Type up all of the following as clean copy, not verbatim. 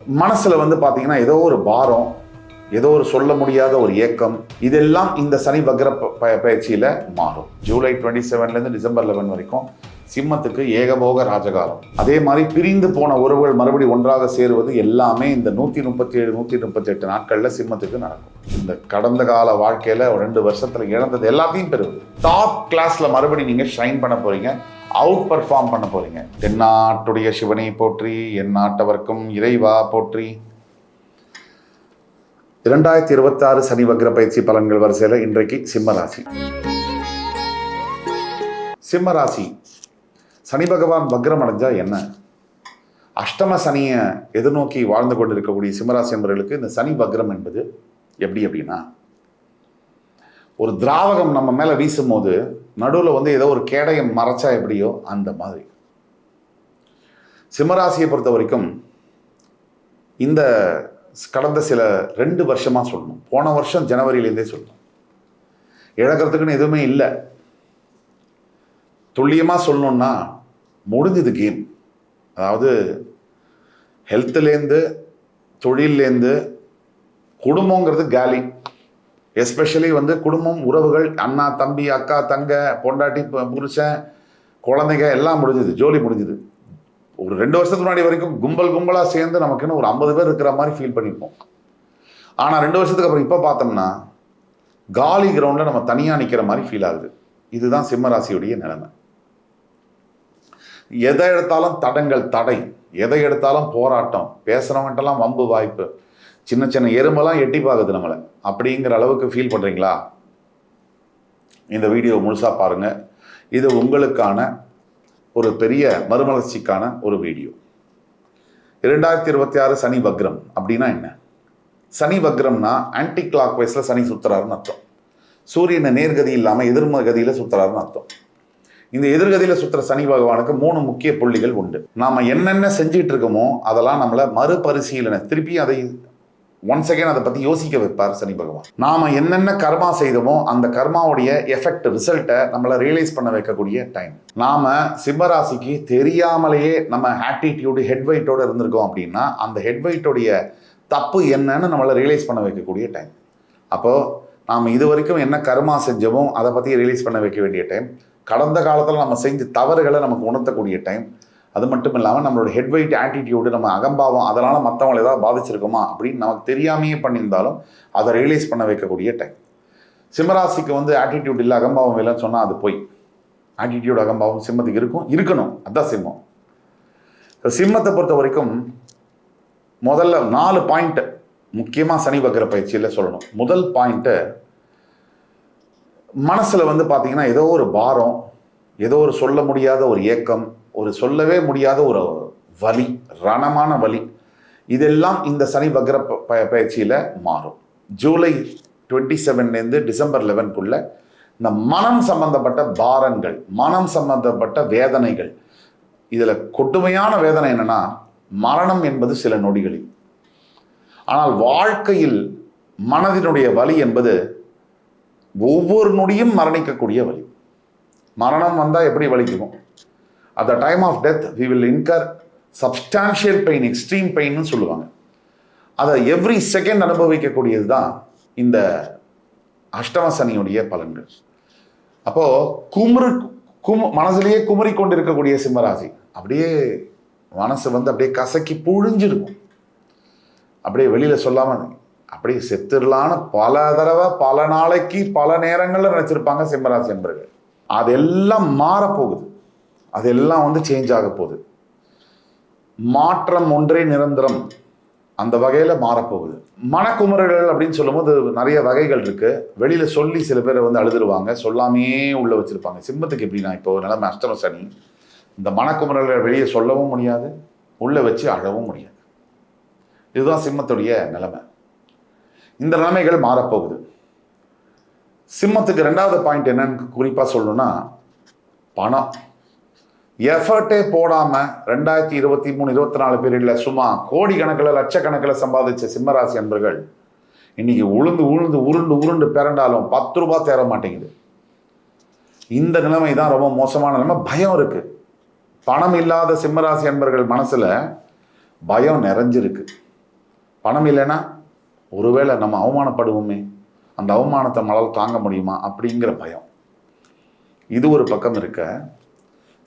மனசுல பாத்தீங்கன்னா ஏதோ ஒரு பாரம், ஏதோ ஒரு சொல்ல முடியாத ஒரு ஏக்கம், இதெல்லாம் இந்த சனி வக்ர பயிற்சியில மாறும். ஜூலை 27 இருந்து டிசம்பர் 11 வரைக்கும் சிம்மத்துக்கு ஏகபோக ராஜகாலம். அதே மாதிரி பிரிந்து போன உறவுகள் மறுபடியும் ஒன்றாக சேருவது எல்லாமே இந்த 137 138 நாட்கள்ல சிம்மத்துக்கு நடக்கும். இந்த கடந்த கால வாழ்க்கையில 2 வருஷத்துல இழந்தது எல்லாத்தையும் பெறுவது. டாப் கிளாஸ்ல மறுபடியும் நீங்க ஷைன் பண்ண போறீங்க, அவுட் பர்ஃபார்ம் பண்ண போறீங்க. தென்னாட்டுடைய சிவனை போற்றி, என் நாட்டவர்க்கும் இறைவா போற்றி. 2026 சனி வக்ர பயிற்சி பலன்கள் வரிசையில் இன்றைக்கு சிம்மராசி. சிம்மராசி, சனி பகவான் வக்ரம் அடைஞ்சா என்ன? அஷ்டம சனியை எதிர்நோக்கி வாழ்ந்து கொண்டிருக்கக்கூடிய சிம்மராசி என்பவர்களுக்கு இந்த சனி வக்ரம் என்பது எப்படி அப்படின்னா, ஒரு திராவகம் நம்ம மேல வீசும் போது நடுவில் ஏதோ ஒரு கேடயம் மறைச்சா எப்படியோ அந்த மாதிரி. சிம்மராசியை பொறுத்த வரைக்கும் இந்த கடந்த சில 2 வருஷமா சொல்லணும், போன வருஷம் ஜனவரியிலேருந்தே சொல்லணும், இழக்கிறதுக்குன்னு எதுவுமே இல்லை. துல்லியமாக சொல்லணும்னா முடிஞ்சது கேம். அதாவது ஹெல்த்லேருந்து, தொழிலேருந்து, குடும்பங்கிறது காலி. எஸ்பெஷலி குடும்பம், உறவுகள், அண்ணா தம்பி, அக்கா தங்க, பொண்டாட்டி புருஷன், குழந்தைங்க எல்லாம் முடிஞ்சுது, ஜோலி முடிஞ்சுது. ஒரு 2 வருஷத்துக்கு முன்னாடி வரைக்கும் கும்பலாக சேர்ந்து நமக்குன்னு ஒரு 50 பேர் இருக்கிற மாதிரி ஃபீல் பண்ணியிருப்போம். ஆனால் 2 வருஷத்துக்கு அப்புறம் இப்போ பார்த்தோம்னா காலி கிரவுண்டில் நம்ம தனியாக நிற்கிற மாதிரி ஃபீல் ஆகுது. இதுதான் சிம்மராசியுடைய நிலைமை. எதை எடுத்தாலும் தடங்கள், தடை, எதை எடுத்தாலும் போராட்டம், பேசுகிறவங்கள்ட்டெல்லாம் வம்பு வாய்ப்பு, சின்ன சின்ன எறும்பெல்லாம் எட்டி பார்க்குது நம்மளை. அப்படிங்கிற அளவுக்கு ஃபீல் பண்ணுறீங்களா? இந்த வீடியோ முழுசாக பாருங்கள். இது உங்களுக்கான ஒரு பெரிய மறுமலர்ச்சிக்கான ஒரு வீடியோ. 2026 சனி வக்ரம் அப்படின்னா என்ன? சனி வக்ரம்னா ஆன்டி கிளாக் வைஸ்ல சனி சுத்துறாருன்னு அர்த்தம். சூரியனை நேர்கதி இல்லாமல் எதிர்மகதியில் சுத்துறாருன்னு அர்த்தம். இந்த எதிர்கதியில் சுத்துற சனி பகவானுக்கு 3 முக்கிய புள்ளிகள் உண்டு. நாம என்னென்ன செஞ்சிட்டு இருக்கோமோ அதெல்லாம் நம்மளை மறுபரிசீலனை, திருப்பி அதை ஒன்ஸ் அகைன் அதை பற்றி யோசிக்க வைப்பார் சனி பகவான். நாம் என்னென்ன கர்மா செய்தோமோ அந்த கர்மாவுடைய எஃபெக்ட், ரிசல்ட்டை நம்மளை ரியலைஸ் பண்ண வைக்கக்கூடிய டைம். நாம் சிம்மராசிக்கு தெரியாமலேயே நம்ம ஆட்டிடியூடு, ஹெட்வைட்டோடு இருந்திருக்கோம் அப்படின்னா அந்த ஹெட்வைட்டோடைய தப்பு என்னன்னு நம்மளை ரியலைஸ் பண்ண வைக்கக்கூடிய டைம். அப்போது நாம் இது வரைக்கும் என்ன கர்மா செஞ்சோமோ அதை பற்றி ரியலைஸ் பண்ண வைக்க வேண்டிய டைம். கடந்த காலத்தில் நம்ம செஞ்ச தவறுகளை நமக்கு உணர்த்தக்கூடிய டைம். அது மட்டும் இல்லாமல் நம்மளோட ஹெட்வைட் ஆட்டிடியூடு, நம்ம அகம்பாவம், அதனால் மற்றவங்களை ஏதாவது பாதிச்சிருக்குமா அப்படின்னு நமக்கு தெரியாமையே பண்ணியிருந்தாலும் அதை ரியலைஸ் பண்ண வைக்கக்கூடிய டைம். சிம்மராசிக்கு ஆட்டிடியூட் இல்லை, அகம்பாவம் இல்லைன்னு சொன்னால் அது போய். ஆட்டிடியூட், அகம்பாவம் சிம்மத்துக்கு இருக்கணும். அதுதான் சிம்மம். சிம்மத்தை பொறுத்த வரைக்கும் முதல்ல 4 பாயிண்ட் முக்கியமாக சனி வக்ர பயிற்சியில் சொல்லணும். முதல் பாயிண்ட்டு, மனசில் பார்த்தீங்கன்னா ஏதோ ஒரு பாரம், ஏதோ ஒரு சொல்ல முடியாத ஒரு ஏக்கம், ஒரு சொல்லவே முடியாத ஒரு வலி, ரணமான வலி, இதெல்லாம் இந்த சனி வக்ர பயிற்சியில் மாறும். ஜூலை 27 டிசம்பர் 11 இந்த மனம் சம்பந்தப்பட்ட பாரங்கள், மனம் சம்பந்தப்பட்ட வேதனைகள். இதில் கொடுமையான வேதனை என்னன்னா, மரணம் என்பது சில நொடிகளில். ஆனால் வாழ்க்கையில் மனதினுடைய வலி என்பது ஒவ்வொரு நொடியும் மரணிக்கக்கூடிய வலி. மரணம் வந்தால் எப்படி வலிக்குமோ, at the time of death we will incur substantial pain, extreme pain சொல்லுவாங்க. அதை எவ்ரி செகண்ட் அனுபவிக்கக்கூடியது தான் இந்த அஷ்டம சனியுடைய பலன்கள். அப்போ மனசுலேயே குமரி கொண்டிருக்கக்கூடிய சிம்மராசி, அப்படியே மனசு அப்படியே கசக்கி புழிஞ்சிருக்கும். அப்படியே வெளியில சொல்லாம அப்படியே செத்துடலான்னு பல தடவை, பல நாளைக்கு, பல நேரங்களில் நினைச்சிருப்பாங்க சிம்மராசி என்பர்கள். அதெல்லாம் மாறப்போகுது, அதெல்லாம் சேஞ்ச் ஆக போகுது. மாற்றம் ஒன்றே நிரந்தரம், அந்த வகையில் மாறப்போகுது. மனக்குமுறல்கள் அப்படின்னு சொல்லும்போது நிறைய வகைகள் இருக்கு. வெளியில சொல்லி சில பேர் அழுதுருவாங்க, சொல்லாமையே உள்ள வச்சிருப்பாங்க. சிம்மத்துக்கு எப்படின்னா, இப்போ நிலைமை அஷ்டம சனி, இந்த மனக்குமுறல்களை வெளியே சொல்லவும் முடியாது, உள்ள வச்சு அழவும் முடியாது. இதுதான் சிம்மத்துடைய நிலைமை. இந்த நிலைமைகள் மாறப்போகுது. சிம்மத்துக்கு 2வது பாயிண்ட் என்னன்னு குறிப்பாக சொல்லணும்னா, பணம். எஃபர்ட்டே போடாமல் 2023-24 பீரியடில் சும்மா கோடிக்கணக்கில், லட்சக்கணக்கில் சம்பாதிச்ச சிம்மராசி அன்பர்கள் இன்னைக்கு உருண்டு பிறண்டாலும் 10 ரூபாய் தேர மாட்டேங்குது. இந்த நிலைமை தான் ரொம்ப மோசமான நிலைமை. பயம் இருக்குது. பணம் இல்லாத சிம்மராசி அன்பர்கள் மனசில் பயம் நிறைஞ்சிருக்கு. பணம் இல்லைன்னா ஒருவேளை நம்ம அவமானப்படுவோமே, அந்த அவமானத்தை நம்மளால் தாங்க முடியுமா அப்படிங்கிற பயம். இது ஒரு பக்கம் இருக்க,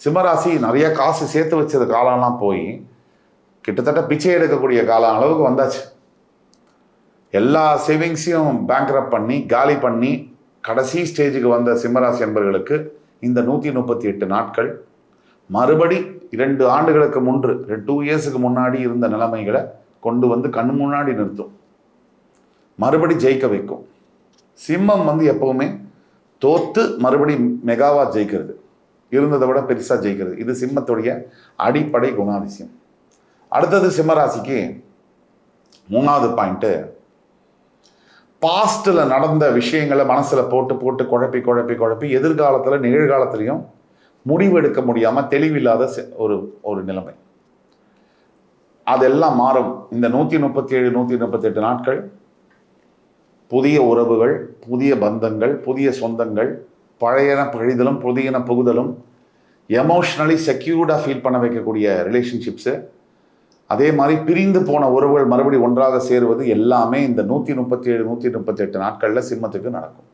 சிம்மராசி நிறைய காசு சேர்த்து வச்சது காலம்லாம் போய் கிட்டத்தட்ட பிச்சை எடுக்கக்கூடிய காலம் அளவுக்கு வந்தாச்சு. எல்லா சேவிங்ஸையும் பேங்க்ரப்ட் பண்ணி காலி பண்ணி கடைசி ஸ்டேஜுக்கு வந்த சிம்மராசி என்பவர்களுக்கு இந்த 138 நாட்கள் மறுபடி 2 ஆண்டுகளுக்கு முன்று 2 இயர்ஸுக்கு முன்னாடி இருந்த நிலைமைகளை கொண்டு வந்து கண் முன்னாடி நிறுத்தும், மறுபடி ஜெயிக்க வைக்கும். சிம்மம் எப்பவுமே தோத்து மறுபடி மெகாவா ஜெயிக்கிறது, இருந்ததை விட பெருசாக ஜெயிக்கிறது. இது சிம்மத்துடைய அடிப்படை குணாதிசயம். அடுத்தது சிம்மராசிக்கு 3வது பாயிண்ட்டு, பாஸ்டில் நடந்த விஷயங்களை மனசில் போட்டு போட்டு குழப்பி குழப்பி குழப்பி எதிர்காலத்தில் நிகழ்காலத்திலையும் முடிவெடுக்க முடியாமல் தெளிவில்லாத ஒரு நிலைமை. அதெல்லாம் மாறும். இந்த 137 138 நாட்கள் புதிய உறவுகள், புதிய பந்தங்கள், புதிய சொந்தங்கள், பழையன பழிதலும் புதியன புகுதலும், எமோஷ்னலி செக்யூர்டாக ஃபீல் பண்ண வைக்கக்கூடிய ரிலேஷன்ஷிப்ஸு, அதே மாதிரி பிரிந்து போன உறவுகள் மறுபடியும் ஒன்றாக சேருவது எல்லாமே இந்த 137 138 நாட்களில் சிம்மத்துக்கு நடக்கும்.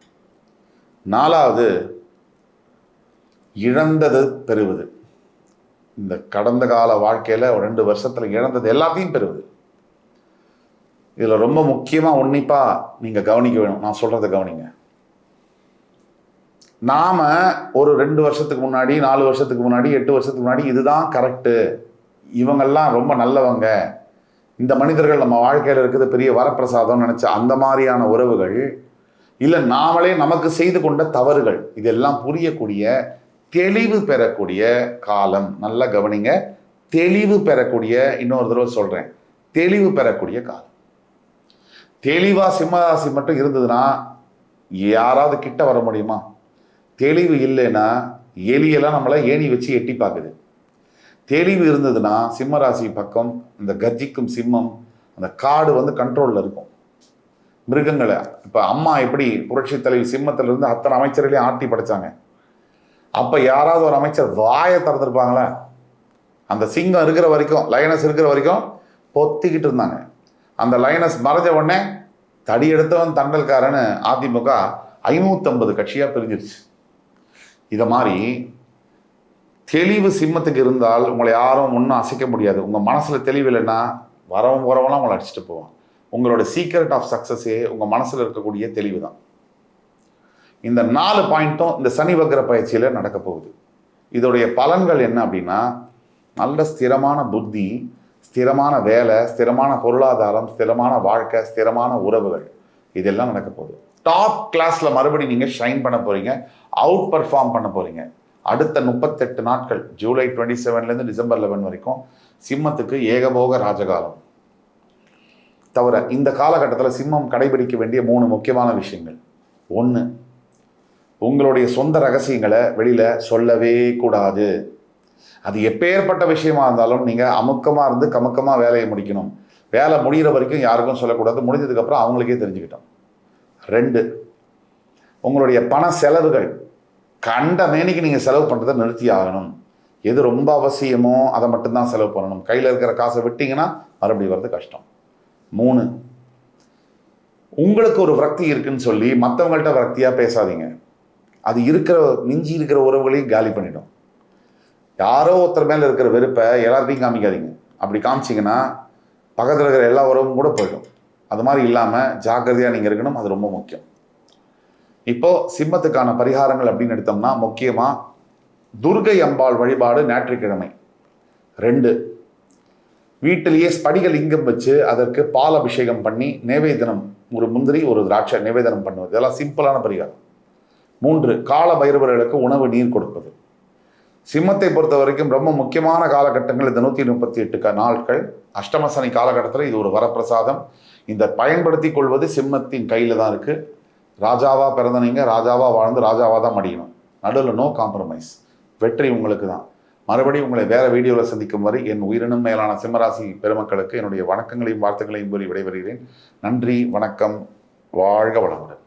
4வது, இழந்தது பெறுவது. இந்த கடந்த கால வாழ்க்கையில் 2 வருஷத்தில் இழந்தது எல்லாத்தையும் பெறுவது. இதில் ரொம்ப முக்கியமாக உன்னிப்பாக நீங்கள் கவனிக்க வேணும். நான் சொல்கிறத கவனிங்க. நாம் ஒரு 2 வருஷத்துக்கு முன்னாடி, 4 வருஷத்துக்கு முன்னாடி, 8 வருஷத்துக்கு முன்னாடி இதுதான் கரெக்டு, இவங்கெல்லாம் ரொம்ப நல்லவங்க, இந்த மனிதர்கள் நம்ம வாழ்க்கையில் இருக்குது பெரிய வரப்பிரசாதம் நினச்ச அந்த மாதிரியான உறவுகள், இல்லை நாமளே நமக்கு செய்து கொண்ட தவறுகள், இதெல்லாம் புரியக்கூடிய தெளிவு பெறக்கூடிய காலம். நல்லா கவனிங்க, தெளிவு பெறக்கூடிய, இன்னொரு தடவை சொல்கிறேன், தெளிவு பெறக்கூடிய காலம். தெளிவாக சிம்மராசி மட்டும் இருந்ததுன்னா யாராவது கிட்ட வர முடியுமா? தெளிவு இல்லைன்னா எலியெல்லாம் நம்மளை ஏணி வச்சு எட்டி பார்க்குது. தெளிவு இருந்ததுன்னா சிம்மராசி பக்கம் இந்த கர்ஜிக்கும் சிம்மம், அந்த காடு கண்ட்ரோலில் இருக்கும். மிருகங்களை இப்போ அம்மா எப்படி புரட்சி தலைவி சிம்மத்திலிருந்து அத்தனை அமைச்சர்களையும் ஆட்டி படைச்சாங்க, அப்போ யாராவது ஒரு அமைச்சர் வாயை திறந்துருப்பாங்களா? அந்த சிங்கம் இருக்கிற வரைக்கும், லைனஸ் இருக்கிற வரைக்கும் பொத்திக்கிட்டு இருந்தாங்க. அந்த லைனஸ் மறைஞ்ச உடனே தடி எடுத்தவன் தண்டல்காரன்னு அதிமுக 550 கட்சியாக பிரிஞ்சிருச்சு. இதை மாதிரி தெளிவு சிம்மத்துக்கு இருந்தால் உங்களை யாரும் ஒன்றும் அசைக்க முடியாது. உங்கள் மனசில் தெளிவு இல்லைன்னா வரவும் வரவெல்லாம் உங்களை அடிச்சுட்டு போவான். உங்களோட சீக்ரெட் ஆஃப் சக்ஸஸே உங்கள் மனசில் இருக்கக்கூடிய தெளிவு தான். இந்த 4 பாயிண்ட்டும் இந்த சனி வக்ர பயிற்சியில் நடக்க போகுது. இதோடைய பலன்கள் என்ன அப்படின்னா, நல்ல ஸ்திரமான புத்தி, ஸ்திரமான வேலை, ஸ்திரமான பொருளாதாரம், ஸ்திரமான வாழ்க்கை, ஸ்திரமான உறவுகள், இதெல்லாம் நடக்க போகுது. டாப் கிளாஸில் மறுபடியும் நீங்கள் ஷைன் பண்ண போகிறீங்க, அவுட் பர்ஃபார்ம் பண்ண போகிறீங்க. அடுத்த 38 நாட்கள், ஜூலை 27லேருந்து டிசம்பர் 11 வரைக்கும் சிம்மத்துக்கு ஏகபோக ராஜகாலம். தவிர இந்த காலகட்டத்தில் சிம்மம் கடைபிடிக்க வேண்டிய 3 முக்கியமான விஷயங்கள். 1, உங்களுடைய சொந்த ரகசியங்களை வெளியில் சொல்லவே கூடாது. அது எப்பேற்பட்ட விஷயமா இருந்தாலும் நீங்கள் அமுக்கமாக இருந்து கமுக்கமாக வேலையை முடிக்கணும். வேலை முடிகிற வரைக்கும் யாருக்கும் சொல்லக்கூடாது, முடிஞ்சதுக்கப்புறம் அவங்களுக்கே தெரிஞ்சுக்கிட்டோம். 2, உங்களுடைய பண செலவுகள் கண்ட மேனிக்கு நீங்கள் செலவு பண்ணுறதை நிறுத்தி ஆகணும். எது ரொம்ப அவசியமோ அதை மட்டும்தான் செலவு பண்ணணும். கையில் இருக்கிற காசை விட்டிங்கன்னா மறுபடியும் வர்றது கஷ்டம். 3, உங்களுக்கு ஒரு விரக்தி இருக்குன்னு சொல்லி மற்றவங்கள்ட்ட விரக்தியாக பேசாதீங்க. அது மிஞ்சி இருக்கிற உறவுகளையும் காலி பண்ணிடும். யாரோ ஒருத்தர் மேலே இருக்கிற வெறுப்பை எல்லாத்தையும் காமிக்காதீங்க. அப்படி காமிச்சிங்கன்னா பக்கத்தில் இருக்கிற எல்லா உறவும் கூட போயிடும். அது மாதிரி இல்லாமல் ஜாக்கிரதையாக நீங்கள் இருக்கணும். அது ரொம்ப முக்கியம். இப்போது சிம்மத்துக்கான பரிகாரங்கள் அப்படின்னு எடுத்தோம்னா, முக்கியமாக துர்கை அம்பாள் வழிபாடு ஞாயிற்றுக்கிழமை. 2, வீட்டிலேயே ஸ்படிக லிங்கம் வச்சு அதற்கு பால் அபிஷேகம் பண்ணி நைவேத்தியம், ஒரு முந்திரி ஒரு திராட்சை நைவேத்தியம் பண்ணுவது, இதெல்லாம் சிம்பிளான பரிகாரம். 3, கால பைரவர்களுக்கு உணவு நீர் கொடுப்பது. சிம்மத்தை பொறுத்த வரைக்கும் ரொம்ப முக்கியமான காலகட்டங்கள் இந்த 138 நாட்கள். அஷ்டம சனி காலகட்டத்தில் இது ஒரு வரப்பிரசாதம். இந்த பயன்படுத்தி கொள்வது சிம்மத்தின் கையில் தான் இருக்குது. ராஜாவாக பிறந்த நீங்கள் ராஜாவாக வாழ்ந்து ராஜாவாக தான் மடியணும். நடுவில் நோ காம்ப்ரமைஸ். வெற்றி உங்களுக்கு தான். மறுபடியும் உங்களை வேறு வீடியோவில் சந்திக்கும் வரை என் உயிரினும் மேலான சிம்மராசி பெருமக்களுக்கு என்னுடைய வணக்கங்களையும் வாழ்த்துக்களையும் கூறி விடைபெறுகிறேன். நன்றி, வணக்கம், வாழ்க வளமுடன்.